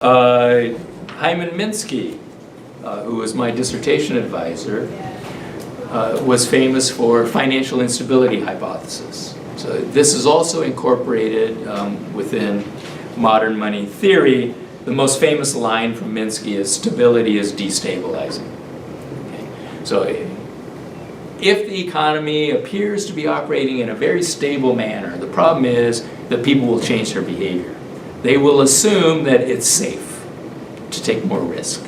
Hyman Minsky, who was my dissertation advisor, was famous for Financial Instability Hypothesis. So this is also incorporated within modern money theory. The most famous line from Minsky is, "Stability is destabilizing." Okay. So if the economy appears to be operating in a very stable manner, the problem is that people will change their behavior. They will assume that it's safe to take more risk.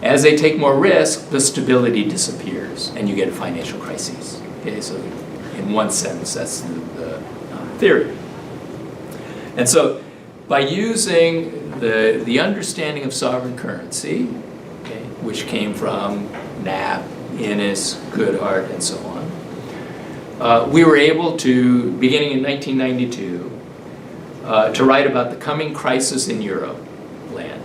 As they take more risk, the stability disappears and you get a financial crisis. Okay, so in one sense, that's the theory. And so by using the understanding of sovereign currency, okay, which came from Knapp, Innes, Goodhart, and so on, we were able to, beginning in 1992, to write about the coming crisis in Euro land.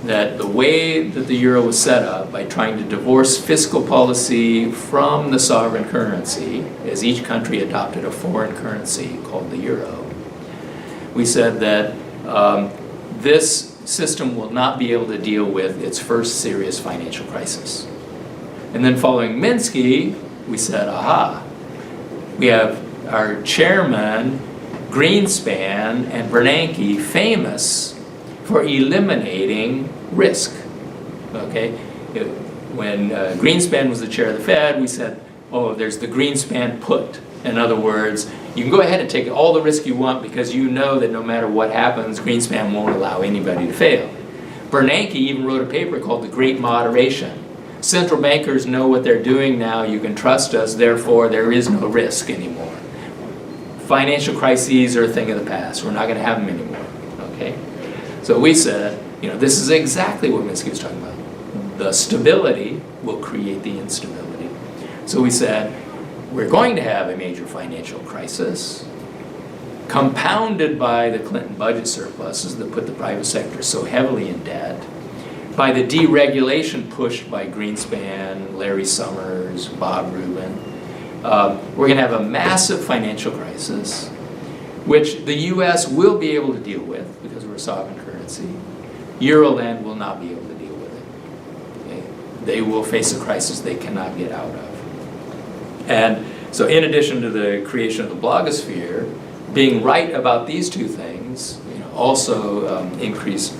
That the way that the euro was set up, by trying to divorce fiscal policy from the sovereign currency, as each country adopted a foreign currency called the euro, we said that this system will not be able to deal with its first serious financial crisis. And then following Minsky, we said, aha, we have our chairman, Greenspan and Bernanke, famous for eliminating risk. Okay, when Greenspan was the chair of the Fed, we said, oh, there's the Greenspan put. In other words, you can go ahead and take all the risk you want because you know that no matter what happens, Greenspan won't allow anybody to fail. Bernanke even wrote a paper called The Great Moderation. Central bankers know what they're doing now, you can trust us, therefore there is no risk anymore. Financial crises are a thing of the past. We're not going to have them anymore. Okay? So we said, this is exactly what Minsky was talking about. The stability will create the instability. So we said, we're going to have a major financial crisis, compounded by the Clinton budget surpluses that put the private sector so heavily in debt, by the deregulation pushed by Greenspan, Larry Summers, Bob Rubin. We're going to have a massive financial crisis, which the U.S. will be able to deal with because we're a sovereign currency. Euroland will not be able to deal with it. Okay? They will face a crisis they cannot get out of. And so in addition to the creation of the blogosphere, being right about these two things also increased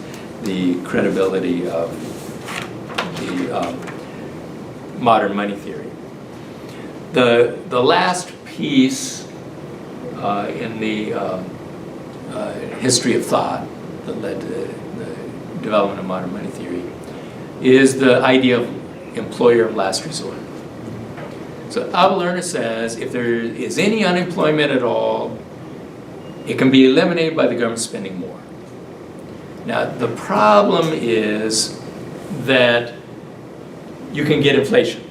the credibility of the modern money theory. The last piece in the history of thought that led to the development of modern money theory is the idea of employer of last resort. So Abel Lerner says if there is any unemployment at all, it can be eliminated by the government spending more. Now the problem is that you can get inflation.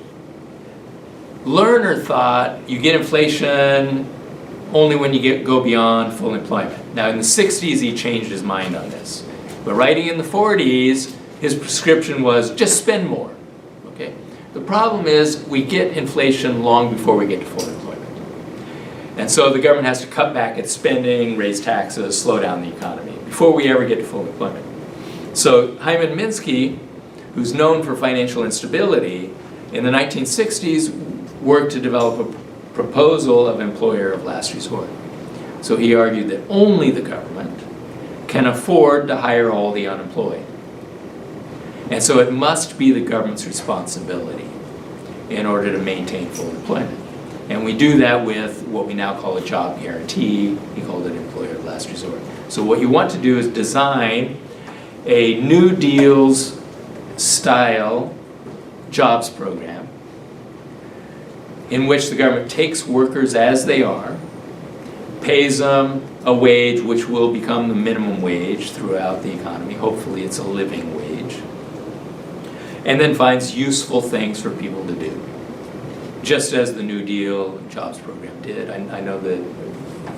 Lerner thought you get inflation only when you go beyond full employment. Now in the 60s he changed his mind on this. But writing in the 40s, his prescription was just spend more. Okay? The problem is we get inflation long before we get to full employment. And so the government has to cut back its spending, raise taxes, slow down the economy before we ever get to full employment. So Hyman Minsky, who's known for financial instability, in the 1960s worked to develop a proposal of employer of last resort. So he argued that only the government can afford to hire all the unemployed. And so it must be the government's responsibility in order to maintain full employment. And we do that with what we now call a job guarantee. He called it employer of last resort. So what you want to do is design a New Deal's style jobs program in which the government takes workers as they are, pays them a wage which will become the minimum wage throughout the economy. Hopefully it's a living wage. And then finds useful things for people to do. Just as the New Deal jobs program did. I know that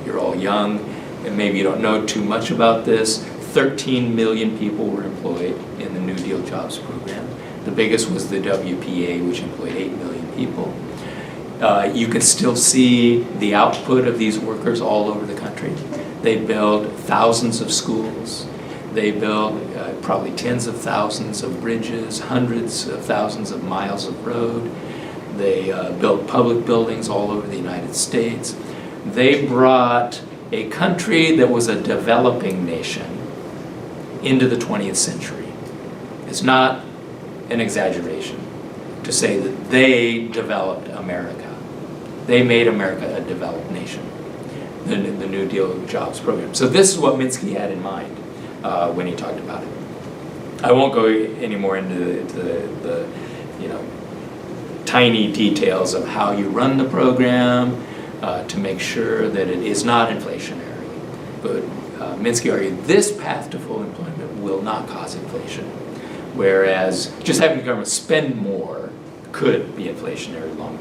you're all young and maybe you don't know too much about this. 13 million people were employed in the New Deal jobs program. The biggest was the WPA, which employed 8 million people. You can still see the output of these workers all over the country. They build thousands of schools. They built probably tens of thousands of bridges, hundreds of thousands of miles of road. They built public buildings all over the United States. They brought a country that was a developing nation into the 20th century. It's not an exaggeration to say that they developed America. They made America a developed nation, the New Deal jobs program. So this is what Minsky had in mind when he talked about it. I won't go any more into the tiny details of how you run the program to make sure that it is not inflationary. But Minsky argued this path to full employment will not cause inflation, whereas just having the government spend more could be inflationary long